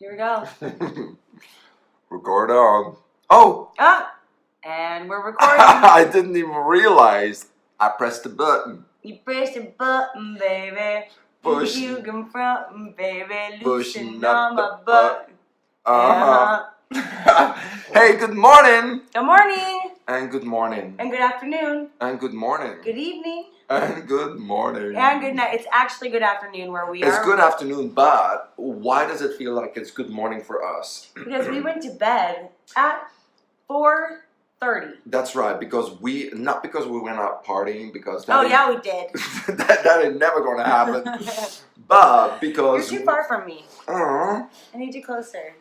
Here we go. Record on. Oh! And we're recording. I didn't even realize. I pressed the button. You press the button, baby. Push. You can front, baby. Pushing Loosen up on the my butt. Hey, good morning. Good morning. And good morning. And good afternoon. And good morning. Good evening. And good morning. And good night. It's actually good afternoon where we are. It's good afternoon, but why does it feel like it's good morning for us? Because we went to bed at 4:30. That's right, not because we went out partying, because Oh yeah, we did. that is never going to happen. But because You're too far from me. I need you closer.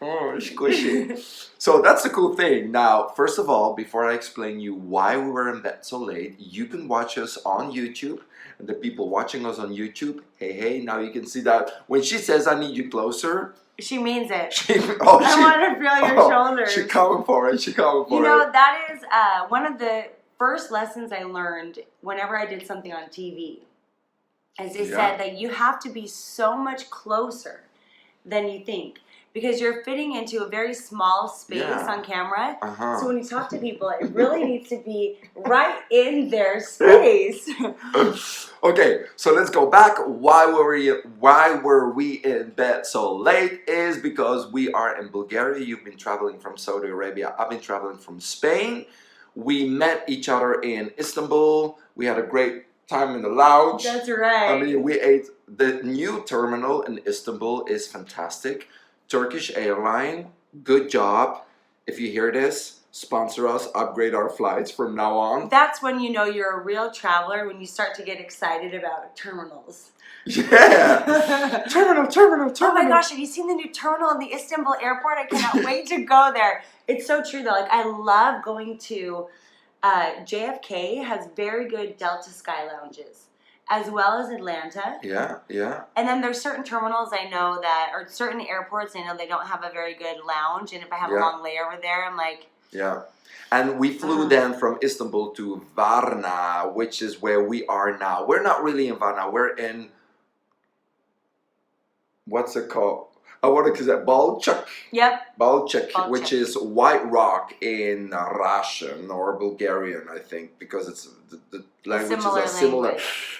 Oh, squishy. So that's the cool thing. Now, first of all, before I explain you why we were in bed so late, you can watch us on YouTube. And the people watching us on YouTube, hey, now you can see that when she says I need you closer, she means it. I want to feel your shoulders. She's coming for it. You know, that is one of the first lessons I learned whenever I did something on TV. As they said that you have to be so much closer than you think. Because you're fitting into a very small space on camera. So when you talk to people, it really needs to be right in their space. Okay, so let's go back. Why were we in bed so late? Is because we are in Bulgaria. You've been traveling from Saudi Arabia. I've been traveling from Spain. We met each other in Istanbul. We had a great time in the lounge. That's right. I mean, we ate. The new terminal in Istanbul is fantastic. Turkish airline, good job. If you hear this, sponsor us, upgrade our flights from now on. That's when you know you're a real traveler, when you start to get excited about terminals. Yeah. Terminal. Oh my gosh, have you seen the new terminal in the Istanbul Airport? I cannot wait to go there. It's so true though. Like, I love going to JFK has very good Delta Sky lounges, as well as Atlanta. Yeah. And then there's certain terminals I know that, or certain airports I know they don't have a very good lounge. And if I have a long layover there, I'm like... Yeah. And we flew then from Istanbul to Varna, which is where we are now. We're not really in Varna. We're in... What's it called? What is that? Balchak? Yep. Balchak, which is White Rock in Russian or Bulgarian, I think, because it's the languages are similar.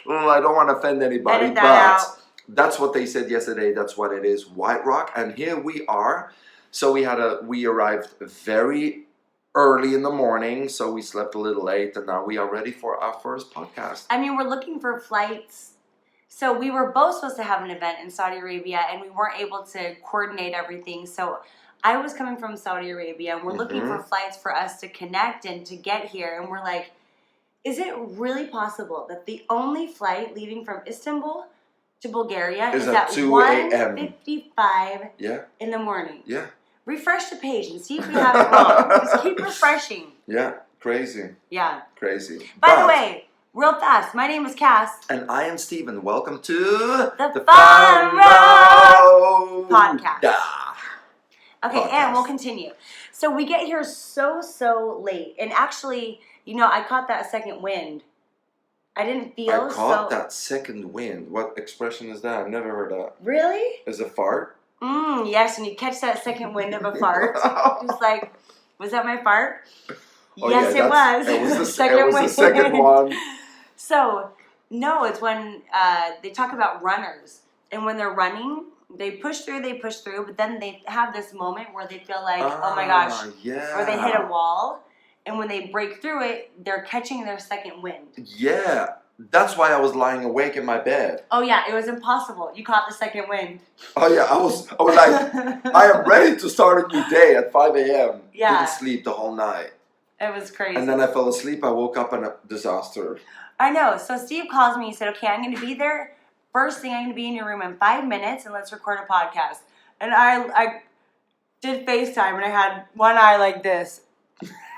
I don't want to offend anybody, but that's what they said yesterday. That's what it is, White Rock. And here we are. So we arrived very early in the morning, so we slept a little late, and now we are ready for our first podcast. I mean, we're looking for flights. So we were both supposed to have an event in Saudi Arabia, and we weren't able to coordinate everything. So I was coming from Saudi Arabia, and we're looking for flights for us to connect and to get here. And we're like, is it really possible that the only flight leaving from Istanbul to Bulgaria is at 1:55 in the morning? Yeah. Refresh the page and see if we have it wrong. Just keep refreshing. Yeah, crazy. Yeah. Crazy. By the way, real fast, my name is Kass. And I am Steve, and welcome to the Fun Road Podcast. Okay, and we'll continue. So we get here so late. And actually, you know, I caught that second wind. I didn't feel I caught that second wind. What expression is that? I've never heard that. Really? Is it fart? Yes, and you catch that second wind of a fart. Just like, was that my fart? Oh, yes, yeah, it was. It was the second second one. So, no, it's when they talk about runners. And when they're running, they push through, but then they have this moment where they feel like, oh my gosh, or they hit a wall. And when they break through it, they're catching their second wind. Yeah, that's why I was lying awake in my bed. Oh yeah, it was impossible. You caught the second wind. Oh yeah, I was like, I am ready to start a new day at 5 a.m. Yeah. Didn't sleep the whole night. It was crazy. And then I fell asleep. I woke up in a disaster. I know. So Steve calls me. He said, okay, I'm going to be there. First thing, I'm going to be in your room in 5 minutes, and let's record a podcast. And I did FaceTime, and I had one eye like this.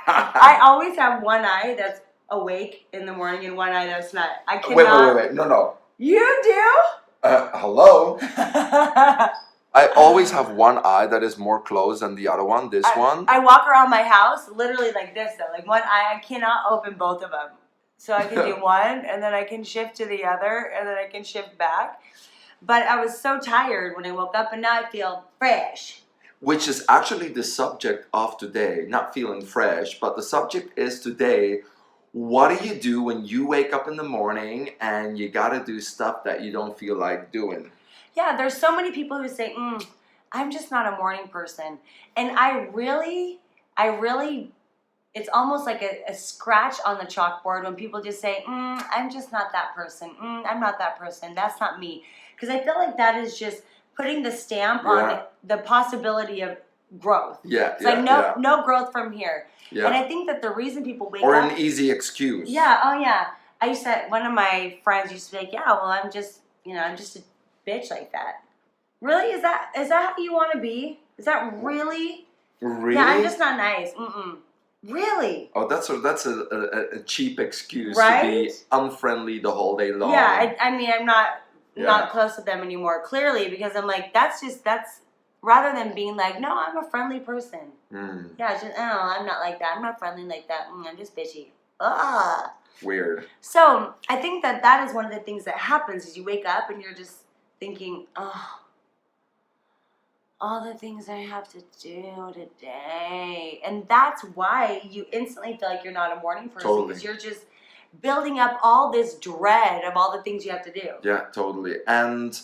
I always have one eye that's awake in the morning and one eye that's not. I cannot. Wait. No. You do? Hello? I always have one eye that is more closed than the other one. This one. I walk around my house literally like this, though. Like one eye, I cannot open both of them. So I can do one, and then I can shift to the other, and then I can shift back. But I was so tired when I woke up, and now I feel fresh. Which is actually the subject of today. Not feeling fresh, but the subject is today. What do you do when you wake up in the morning and you gotta do stuff that you don't feel like doing? Yeah, there's so many people who say, I'm just not a morning person. And I really, it's almost like a scratch on the chalkboard when people just say, I'm just not that person. I'm not that person. That's not me. Because I feel like that is just putting the stamp on the possibility of growth. Yeah, it's like no growth from here. Yeah. And I think that the reason people wake up... Or an easy excuse. Yeah, oh yeah. I used to, one of my friends used to be like, yeah, well, I'm just a bitch like that. Really? Is that how you want to be? Is that really? Really? Yeah, I'm just not nice. Really? Oh, that's a cheap excuse right? to be unfriendly the whole day long. Yeah, I mean, I'm not close with them anymore, clearly, because I'm like, that's rather than being like, no, I'm a friendly person. Yeah, just, I'm not like that. I'm not friendly like that. I'm just bitchy. Ugh. Weird. So I think that is one of the things that happens is you wake up and you're just thinking, all the things I have to do today. And that's why you instantly feel like you're not a morning person. Because you're just building up all this dread of all the things you have to do. Yeah, totally. And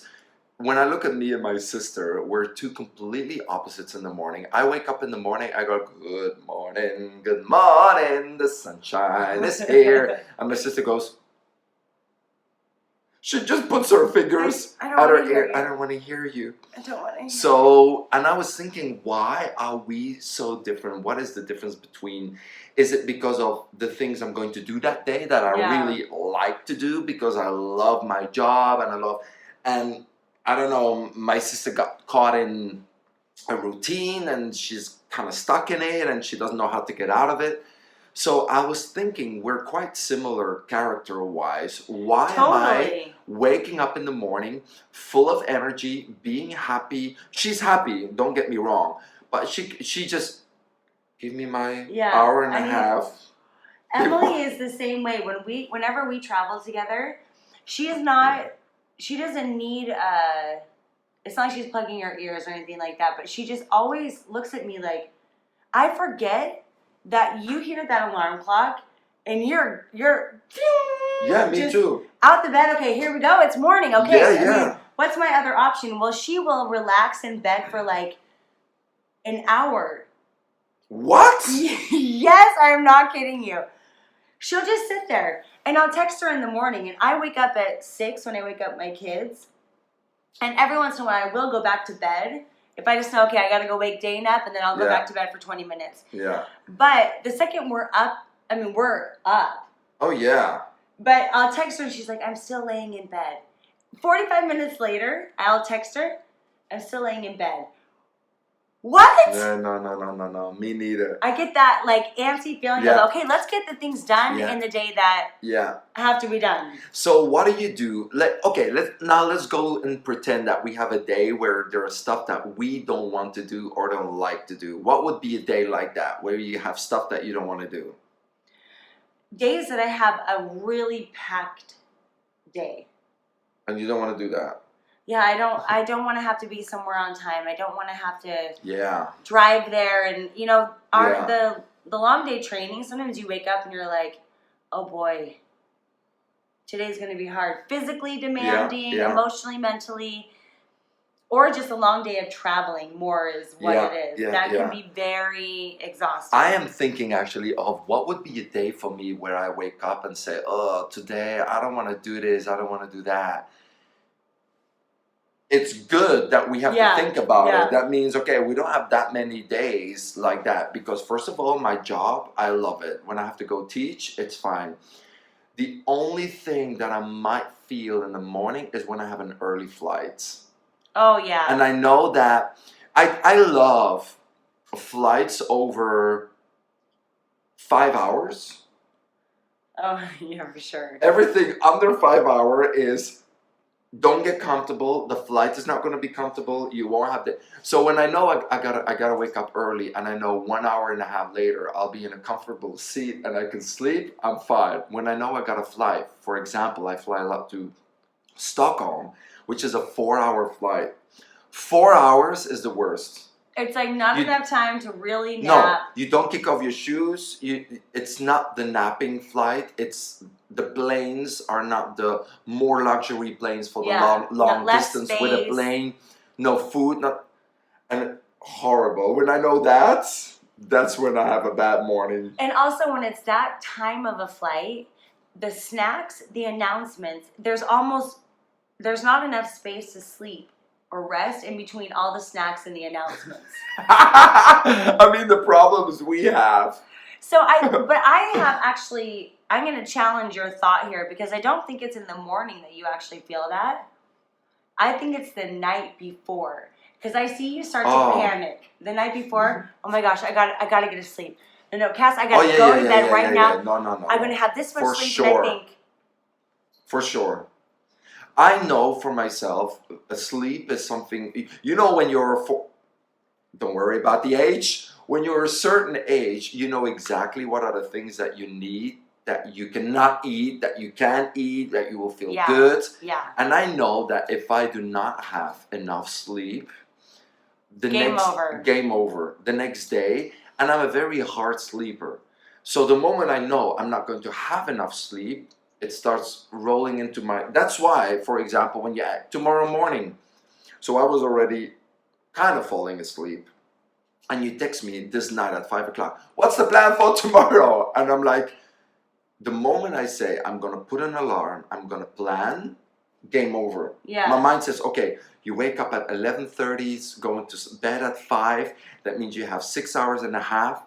when I look at me and my sister, we're two completely opposites in the morning. I wake up in the morning, I go, good morning, the sunshine is here. And my sister goes, she just puts her fingers at her ear. I don't want to hear you. I don't want to hear you. So, and I was thinking, why are we so different? What is the difference between, is it because of the things I'm going to do that day that I really like to do because I love my job and I don't know, my sister got caught in a routine and she's kind of stuck in it and she doesn't know how to get out of it. So I was thinking we're quite similar character-wise. Why am I waking up in the morning full of energy, being happy? She's happy, don't get me wrong. But she just give me my hour and a half. Emily is the same way. Whenever we travel together, she doesn't need it's not like she's plugging her ears or anything like that, but she just always looks at me like, I forget that you hear that alarm clock and you're me too. Out the bed, okay, here we go, it's morning, okay. Yeah. I mean, what's my other option? Well, she will relax in bed for like an hour. What? Yes, I'm not kidding you. She'll just sit there and I'll text her in the morning and I wake up at 6 when I wake up my kids. And every once in a while I will go back to bed. If I just know, okay, I got to go wake Dane up and then I'll go back to bed for 20 minutes. Yeah. But the second we're up. Oh, yeah. But I'll text her and she's like, I'm still laying in bed. 45 minutes later, I'll text her, I'm still laying in bed. What? No. Me neither. I get that like antsy feeling of, okay, let's get the things done in the day that have to be done. So what do you do? Let's go and pretend that we have a day where there is stuff that we don't want to do or don't like to do. What would be a day like that where you have stuff that you don't want to do? Days that I have a really packed day. And you don't want to do that? Yeah, I don't want to have to be somewhere on time. I don't want to have to drive there. And, the long day training, sometimes you wake up and you're like, oh boy, today's going to be hard. Physically demanding, emotionally, mentally, or just a long day of traveling more is what it is. That can be very exhausting. I am thinking actually of what would be a day for me where I wake up and say, oh, today I don't want to do this, I don't want to do that. It's good that we have to think about it. That means, okay, we don't have that many days like that because first of all, my job, I love it. When I have to go teach, it's fine. The only thing that I might feel in the morning is when I have an early flight. Oh, yeah. And I know that I love flights over 5 hours. Oh, yeah, for sure. Everything under 5 hours is... Don't get comfortable. The flight is not going to be comfortable. You won't have the. So when I know I gotta wake up early, and I know 1 hour and a half later I'll be in a comfortable seat and I can sleep, I'm fine. When I know I gotta fly, for example, I fly up to Stockholm, which is a 4-hour flight. 4 hours is the worst. It's like not enough time to really nap. No, you don't kick off your shoes. It's not the napping flight. It's the planes are not the more luxury planes for the long distance space. with a plane. No food, and horrible. When I know that's when I have a bad morning. And also when it's that time of a flight, the snacks, the announcements, there's not enough space to sleep or rest in between all the snacks and the announcements. I mean, the problems we have. I'm going to challenge your thought here because I don't think it's in the morning that you actually feel that. I think it's the night before. Because I see you start to panic. The night before, oh my gosh, I got to get to sleep. No, Cass, I got to go to bed right now. No. I'm going to have this much for sleep sure. and I think. For sure. I know for myself, sleep is something, when don't worry about the age. When you're a certain age, you know exactly what are the things that you need, that you cannot eat, that you can't eat, that you will feel good. Yeah. And I know that if I do not have enough sleep, game over the next day. And I'm a very hard sleeper. So the moment I know I'm not going to have enough sleep, it starts rolling into that's why, for example, when tomorrow morning, so I was already kind of falling asleep, and you text me this night at 5 o'clock, what's the plan for tomorrow? And I'm like, the moment I say I'm going to put an alarm, I'm going to plan, game over. Yeah. My mind says, okay, you wake up at 11:30, going to bed at 5, that means you have 6 hours and a half,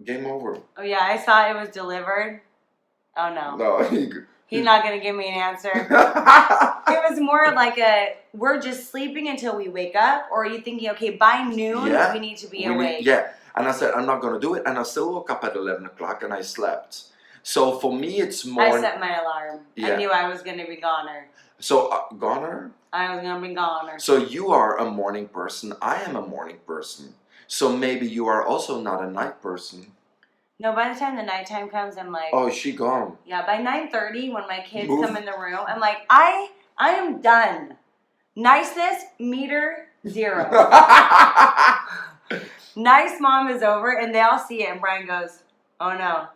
game over. Oh yeah, I saw it was delivered. Oh no. No. He's not going to give me an answer. It was more of like we're just sleeping until we wake up, or are you thinking, okay, by noon we need to be awake? And I said, I'm not going to do it, and I still woke up at 11 o'clock and I slept. So for me, it's more... I set my alarm. I knew I was going to be goner. So, goner? I was going to be goner. So you are a morning person. I am a morning person. So maybe you are also not a night person. No, by the time the nighttime comes, I'm like... Oh, is she gone? Yeah, by 9:30, when my kids come in the room, I'm like, I am done. Niceness, meter, 0. Nice mom is over, and they all see it, and Brian goes, oh no.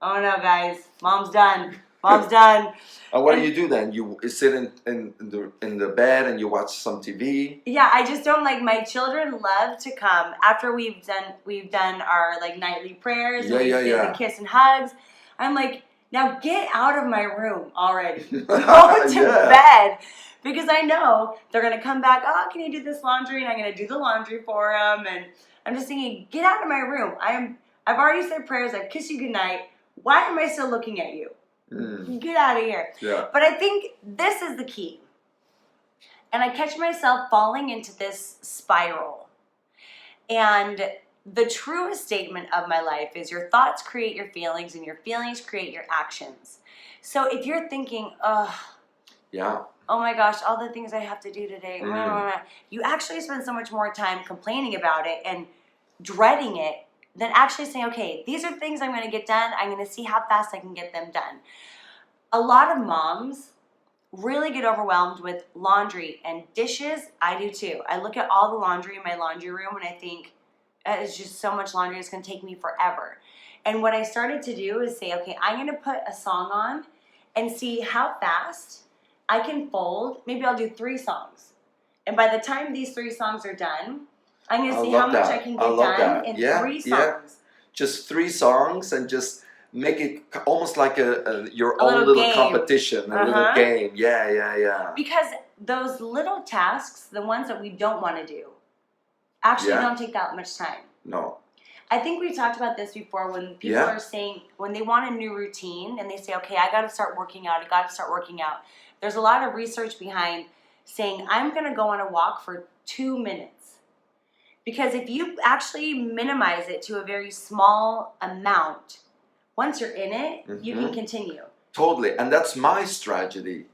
Oh no, guys. Mom's done. Mom's done. And what do you do then? You sit in the bed and you watch some TV? Yeah, I just don't like, my children love to come after we've done our like nightly prayers and the kiss and hugs. I'm like, now get out of my room already. Go to bed. Because I know they're going to come back, oh, can you do this laundry? And I'm going to do the laundry for them. And I'm just thinking, get out of my room. I've already said prayers. I've kissed you goodnight. Why am I still looking at you? Get out of here. Yeah. But I think this is the key. And I catch myself falling into this spiral. And the truest statement of my life is your thoughts create your feelings and your feelings create your actions. So if you're thinking, oh my gosh, all the things I have to do today, you actually spend so much more time complaining about it and dreading it than actually saying, okay, these are things I'm going to get done. I'm going to see how fast I can get them done. A lot of moms really get overwhelmed with laundry and dishes. I do too. I look at all the laundry in my laundry room and I think, it's just so much laundry, it's going to take me forever. And what I started to do is say, okay, I'm going to put a song on and see how fast I can fold. Maybe I'll do 3 songs. And by the time these 3 songs are done, I'm going to see how much I can get done in 3 songs. Yeah. Just 3 songs and just make it almost like your own little competition, a little game. Yeah. Because those little tasks, the ones that we don't want to do, actually don't take that much time. No. I think we talked about this before when people are saying, when they want a new routine and they say, okay, I got to start working out. There's a lot of research behind saying, I'm going to go on a walk for 2 minutes. Because if you actually minimize it to a very small amount, once you're in it, you can continue. Totally. And that's my strategy.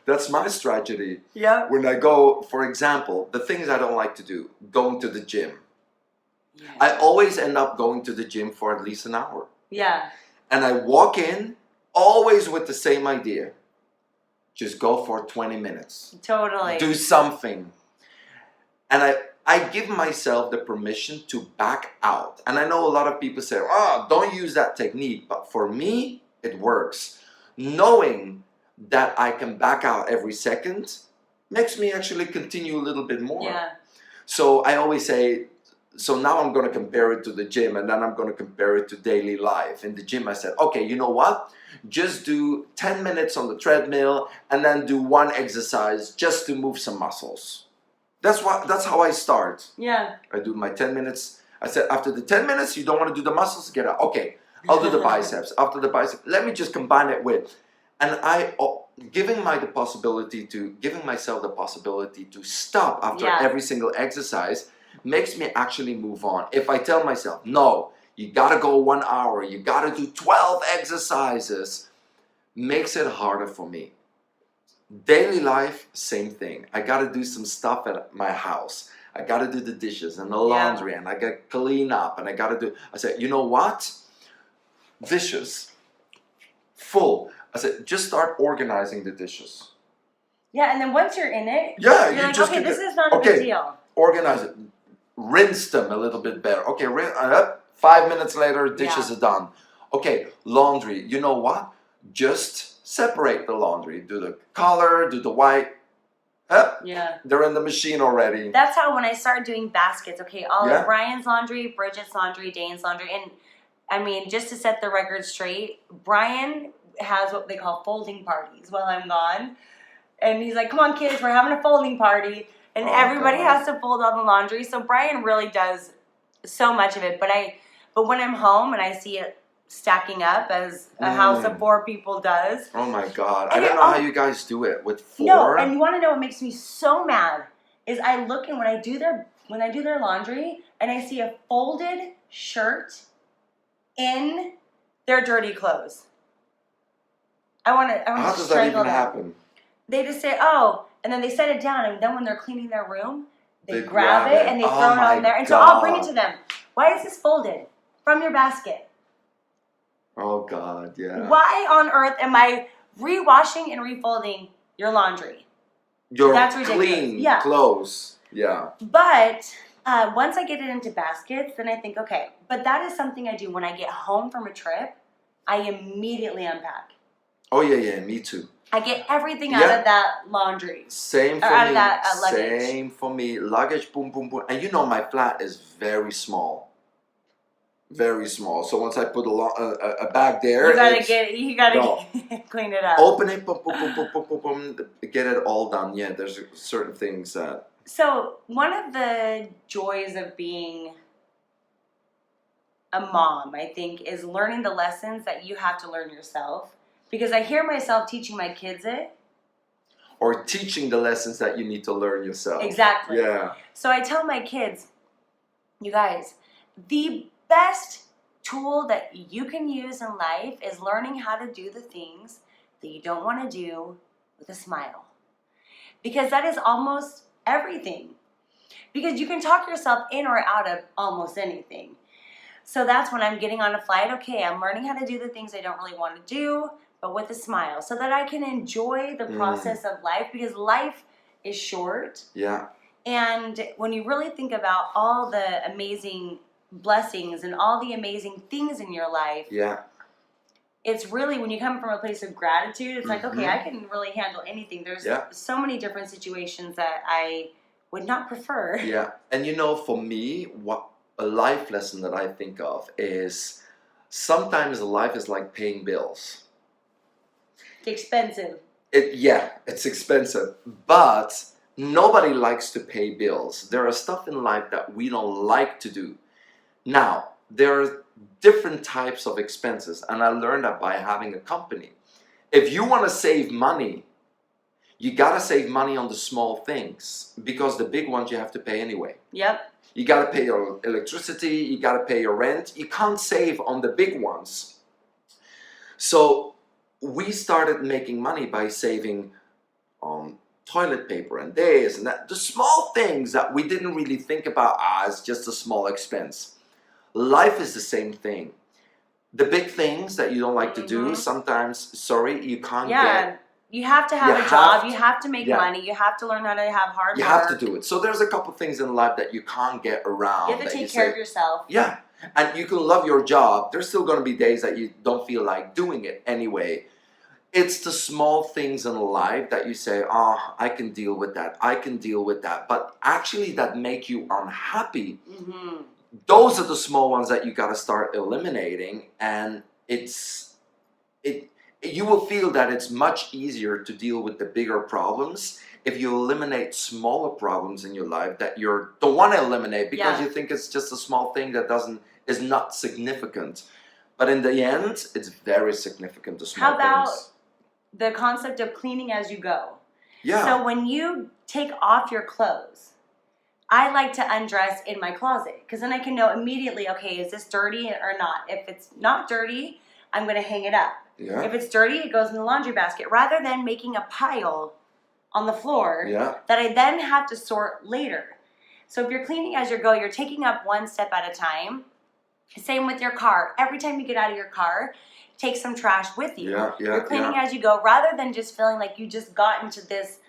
That's my strategy. Yeah. When I go, for example, the things I don't like to do, going to the gym. Yes. I always end up going to the gym for at least an hour. Yeah. And I walk in always with the same idea. Just go for 20 minutes. Totally. Do something. And I give myself the permission to back out. And I know a lot of people say, oh, don't use that technique. But for me, it works. Knowing that I can back out every second makes me actually continue a little bit more. Yeah. So I always say, so now I'm going to compare it to the gym, and then I'm going to compare it to daily life. In the gym, I said, okay, you know what? Just do 10 minutes on the treadmill and then do one exercise just to move some muscles. That's how I start. Yeah. I do my 10 minutes. I said, after the 10 minutes, you don't want to do the muscles? Get out. Okay, I'll do the biceps. After the biceps, let me just combine it with. And giving myself the possibility to stop after every single exercise makes me actually move on. If I tell myself, no, you gotta go 1 hour, you gotta do 12 exercises, makes it harder for me. Daily life, same thing. I gotta do some stuff at my house. I gotta do the dishes and the laundry, and I gotta clean up, and I said, you know what? Dishes, full. I said, just start organizing the dishes. Yeah, and then once you're in it, you're like, just okay, this is not a big deal. Organize it. Rinse them a little bit better. Okay, 5 minutes later, dishes are done. Okay, laundry. You know what? Just separate the laundry. Do the color, do the white. They're in the machine already. That's how when I started doing baskets, okay, all of Brian's laundry, Bridget's laundry, Dane's laundry, and I mean, just to set the record straight, Brian has what they call folding parties while I'm gone. And he's like, come on, kids, we're having a folding party. And everybody has to fold all the laundry. So Brian really does so much of it. But when I'm home and I see it stacking up as a house of 4 people does. Oh my God. I don't know how you guys do it with 4. No, and you want to know what makes me so mad is I look and when I do their laundry and I see a folded shirt in their dirty clothes. I want to How does that even happen? They just say, oh, and then they set it down, and then when they're cleaning their room, they grab it and they throw it on there. And so I'll bring it to them. Why is this folded from your basket? Oh, God, yeah. Why on earth am I rewashing and refolding your laundry? That's clean clothes. Yeah. But once I get it into baskets, then I think, okay, but that is something I do when I get home from a trip. I immediately unpack. Oh, yeah, me too. I get everything out of that laundry. Same for me. Out of that luggage. Same for me. Luggage, boom, boom, boom. And you know my flat is very small. Very small. So once I put a bag there, you gotta clean it up. Open it, boom, boom, boom, boom, boom, boom, boom, get it all done. Yeah, there's certain things that. So one of the joys of being a mom, I think, is learning the lessons that you have to learn yourself. Because I hear myself teaching my kids it. Or teaching the lessons that you need to learn yourself. Exactly. Yeah. So I tell my kids, you guys, the best tool that you can use in life is learning how to do the things that you don't want to do with a smile. Because that is almost everything. Because you can talk yourself in or out of almost anything. So that's when I'm getting on a flight. Okay, I'm learning how to do the things I don't really want to do, but with a smile, so that I can enjoy the process of life, because life is short. Yeah. And when you really think about all the amazing blessings and all the amazing things in your life, it's really, when you come from a place of gratitude, it's like, okay, I can really handle anything. There's so many different situations that I would not prefer. Yeah. And you know, for me, what a life lesson that I think of is sometimes life is like paying bills. Expensive. It's expensive, but nobody likes to pay bills. There are stuff in life that we don't like to do. Now, there are different types of expenses, and I learned that by having a company. If you want to save money, you gotta save money on the small things, because the big ones you have to pay anyway. Yep. You gotta pay your electricity, you gotta pay your rent. You can't save on the big ones. So we started making money by saving on toilet paper and this and that. The small things that we didn't really think about as just a small expense. Life is the same thing. the big things that you don't like to do, sometimes, sorry, you can't get. You have to have a job. You have to make money. You have to learn how to have hard work. You have to do it. So there's a couple things in life that you can't get around. You have to take care of yourself. Yeah. And you can love your job. There's still going to be days that you don't feel like doing it anyway. It's the small things in life that you say, oh, I can deal with that. I can deal with that. But actually that make you unhappy. Mm-hmm. Those are the small ones that you got to start eliminating. And you will feel that it's much easier to deal with the bigger problems if you eliminate smaller problems in your life that you don't want to eliminate because you think it's just a small thing that is not significant. But in the end, it's very significant, the small things. How about the concept of cleaning as you go? Yeah. So when you take off your clothes, I like to undress in my closet because then I can know immediately, okay, is this dirty or not? If it's not dirty, I'm going to hang it up. Yeah. If it's dirty, it goes in the laundry basket rather than making a pile on the floor that I then have to sort later. So if you're cleaning as you go, you're taking up one step at a time. Same with your car. Every time you get out of your car, take some trash with you. You're cleaning as you go rather than just feeling like you just got into this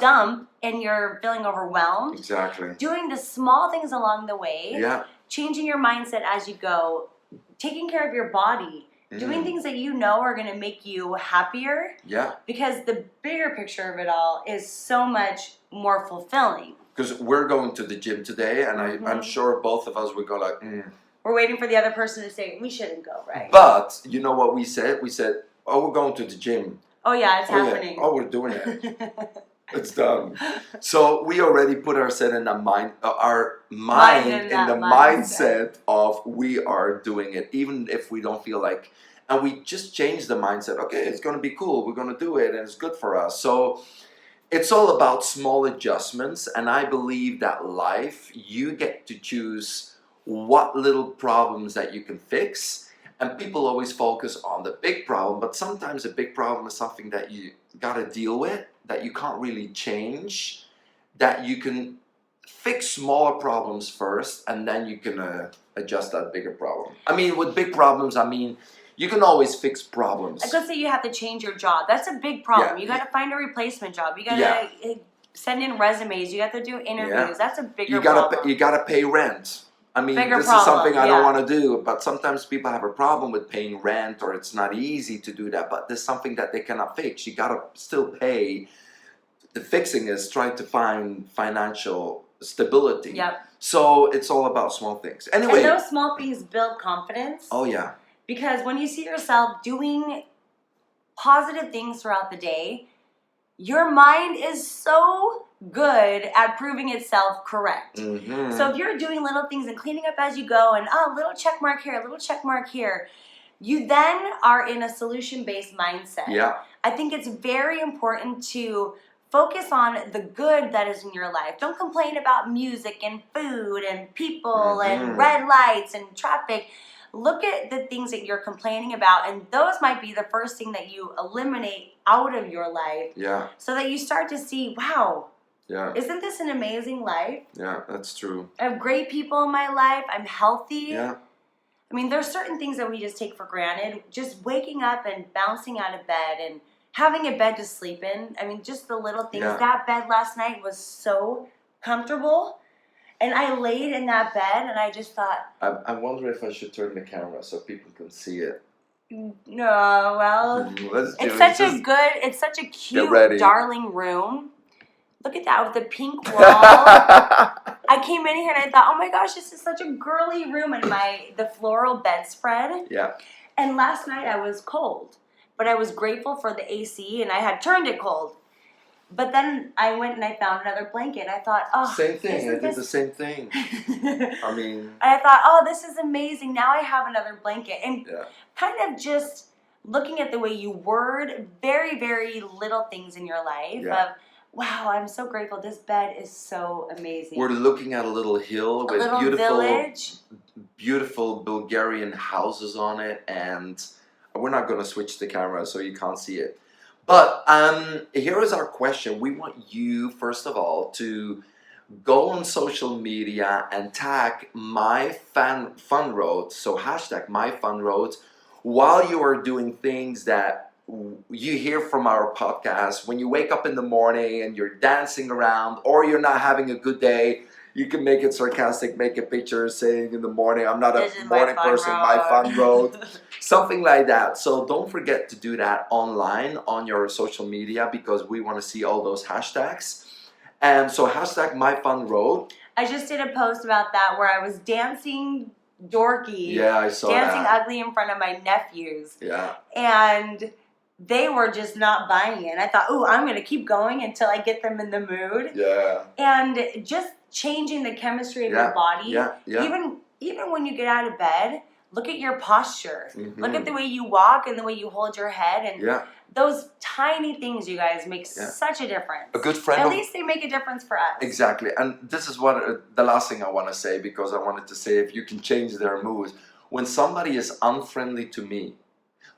dump and you're feeling overwhelmed. Exactly. Doing the small things along the way, changing your mindset as you go, taking care of your body, doing things that you know are going to make you happier. Yeah. Because the bigger picture of it all is so much more fulfilling. Because we're going to the gym today, and I'm sure both of us would go like, We're waiting for the other person to say, we shouldn't go, right? But, you know what we said? We said, oh, we're going to the gym. Oh, yeah, it's happening. Yeah. Oh, we're doing it. It's done. So we already put ourselves in the mind, mindset of we are doing it, even if we don't feel like, and we just change the mindset. Okay, it's going to be cool. We're going to do it, and it's good for us. So it's all about small adjustments, and I believe that life, you get to choose what little problems that you can fix. And people always focus on the big problem, but sometimes a big problem is something that you got to deal with, that you can't really change, that you can fix smaller problems first, and then you can adjust that bigger problem. I mean, with big problems, I mean, you can always fix problems. Let's say you have to change your job. That's a big problem. You got to find a replacement job. You got to send in resumes. You got to do interviews. That's a bigger problem. You got to pay rent. I mean, this is something I don't want to do, but sometimes people have a problem with paying rent, or it's not easy to do that, but there's something that they cannot fix. You got to still pay. The fixing is trying to find financial stability. Yep. So it's all about small things. Anyway. And those small things build confidence. Oh, yeah. Because when you see yourself doing positive things throughout the day, your mind is so good at proving itself correct. Mm-hmm. So if you're doing little things and cleaning up as you go and little check mark here, little check mark here, you then are in a solution-based mindset. Yeah. I think it's very important to focus on the good that is in your life. Don't complain about music and food and people and red lights and traffic. Look at the things that you're complaining about, and those might be the first thing that you eliminate out of your life. Yeah. So that you start to see, wow, isn't this an amazing life? Yeah, that's true. I have great people in my life. I'm healthy. Yeah. I mean, there's certain things that we just take for granted. Just waking up and bouncing out of bed and having a bed to sleep in. I mean, just the little things. Yeah. That bed last night was so comfortable. And I laid in that bed and I just thought... I wonder if I should turn the camera so people can see it. No, well... It's such a cute, darling room. Look at that with the pink wall. I came in here and I thought, oh my gosh, this is such a girly room, and the floral bedspread. Yeah. And last night I was cold, but I was grateful for the AC and I had turned it cold. But then I went and I found another blanket. I thought, oh, same thing. I did the same thing. I mean, and I thought, oh, this is amazing. Now I have another blanket, and kind of just looking at the way you word very, very little things in your life of, wow, I'm so grateful. This bed is so amazing. We're looking at a little hill with beautiful Bulgarian houses on it, and we're not going to switch the camera so you can't see it. But here is our question. We want you, first of all, to go on social media and tag My Fun Road. So hashtag My Fun Road while you are doing things that you hear from our podcast, when you wake up in the morning and you're dancing around or you're not having a good day, you can make it sarcastic, make a picture saying in the morning, I'm not a morning person, my fun road. Something like that. So don't forget to do that online on your social media because we want to see all those hashtags. And so hashtag my fun road. I just did a post about that where I was dancing dorky. Yeah, I saw dancing that. ugly in front of my nephews. Yeah. And they were just not buying it. And I thought, ooh, I'm going to keep going until I get them in the mood. Yeah. And just changing the chemistry of your body. Yeah. Even when you get out of bed, look at your posture. Look at the way you walk and the way you hold your head. And those tiny things, you guys, make such a difference. A good friend. At least they make a difference for us. Exactly. And this is what the last thing I want to say, because I wanted to say if you can change their mood. When somebody is unfriendly to me,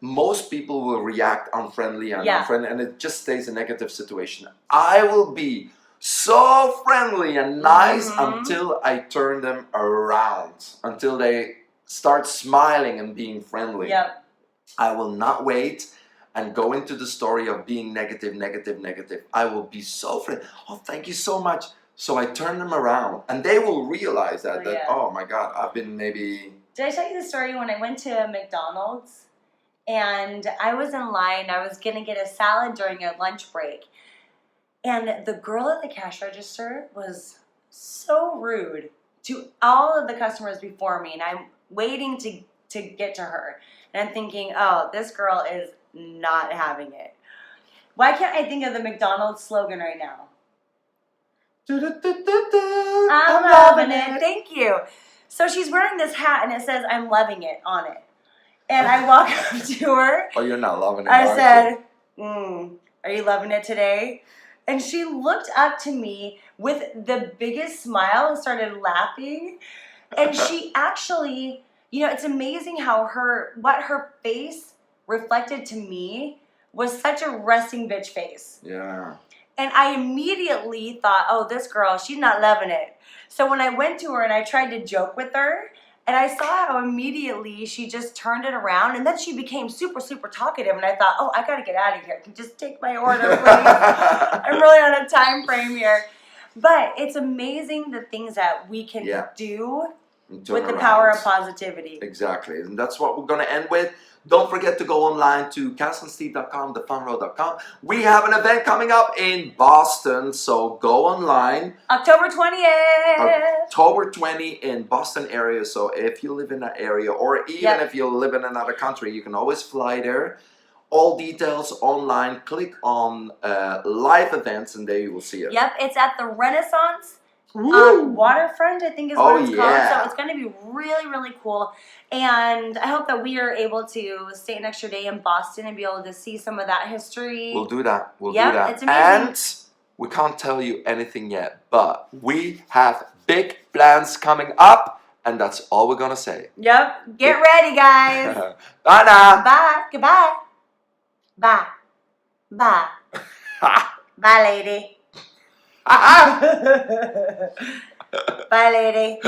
most people will react unfriendly and unfriendly, and it just stays a negative situation. I will be so friendly and nice until I turn them around, until they start smiling and being friendly. Yep. I will not wait and go into the story of being negative. I will be so friendly. Oh, thank you so much. So I turn them around and they will realize that, oh my God, I've been maybe... Did I tell you the story when I went to McDonald's and I was in line, I was going to get a salad during a lunch break. And the girl at the cash register was so rude to all of the customers before me. And I'm waiting to get to her. And I'm thinking, oh, this girl is not having it. Why can't I think of the McDonald's slogan right now? I'm loving it. Thank you. So she's wearing this hat and it says, I'm loving it on it. And I walk up to her. Oh, you're not loving it. I said, are you loving it today? And she looked up to me with the biggest smile and started laughing. And she actually, it's amazing how what her face reflected to me was such a resting bitch face. Yeah. And I immediately thought, oh, this girl, she's not loving it. So when I went to her and I tried to joke with her, and I saw how immediately she just turned it around, and then she became super, super talkative, and I thought, oh, I got to get out of here. Can you just take my order, please? I'm really on a time frame here. But it's amazing the things that we can do with the power of positivity. Exactly. And that's what we're going to end with. Don't forget to go online to kassandsteve.com, thefunroad.com. We have an event coming up in Boston, so go online. October 20th. October 20 in Boston area. So if you live in that area, or even if you live in another country, you can always fly there. All details online. Click on live events, and there you will see it. Yep, it's at the Renaissance Waterfront, I think is what it's called. So it's going to be really, really cool. And I hope that we are able to stay an extra day in Boston and be able to see some of that history. We'll do that. We'll do that. It's amazing. And we can't tell you anything yet, but we have big plans coming up, and that's all we're going to say. Yep. Get ready, guys. Bye now. Bye. Goodbye. Bye. Bye. Bye, lady. Bye, lady.